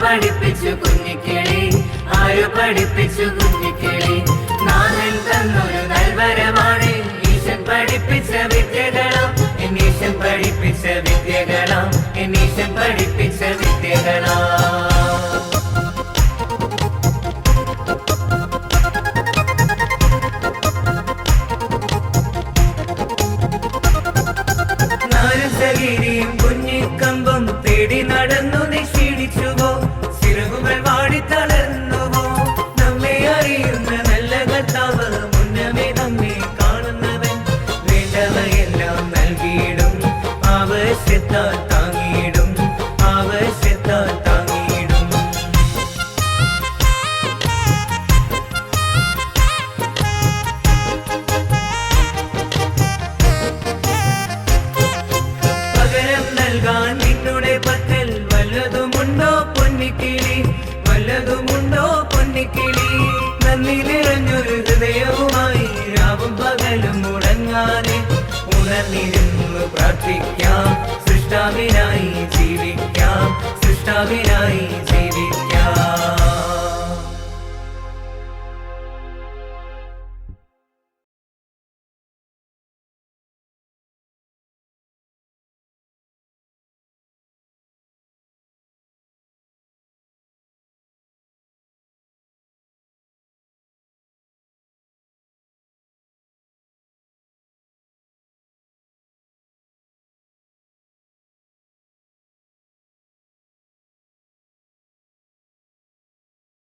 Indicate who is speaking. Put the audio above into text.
Speaker 1: പഠിപ്പിച്ചു കുഞ്ഞിക്കിളി, ആരു പഠിപ്പിച്ചു കുഞ്ഞിക്കിളി? നാഥൻ തന്നൊരു നൽവരമാണ് ഈശൻ പഠിപ്പിച്ച വിദ്യകളാം, എന്നീശൻ പഠിപ്പിച്ച വിദ്യകളാം, എന്നീശൻ പഠിപ്പിച്ച വിദ്യകളാം. നാരസഗിരിയും കുഞ്ഞിക്കമ്പും തേടി നടന്നു നീ ക്ഷീണിച്ചുവോ? ചിറകുകൾ വാടി തളർന്നുവോ? നമ്മെ അറിയുന്ന നല്ല കർത്താവ്, മുന്നമേ നമ്മെ കാണുന്നവൻ, വേണ്ടവയെല്ലാം നൽകിയിടും, ആവശ്യത്താൽ താങ്ങിയിടും, ആവശ്യത്താൽ താങ്ങിയിടും. പകരം നൽകാൻ നിന്നുടെ പക്കൽ വല്ലതുമുണ്ടോ പൊന്നിക്കിളി, വല്ലതുമുണ്ടോ പൊന്നിക്കിളി? നന്ദി നിറഞ്ഞൊരു ഹൃദയവുമായി രാവും പകലും മുടങ്ങാതെ ഉണർന്നിരുന്നു പ്രാർത്ഥിക്കാം, സൃഷ്ടാവിനായി ജീവിക്കാം, സൃഷ്ടാവിനായി ജീവിക്കാം.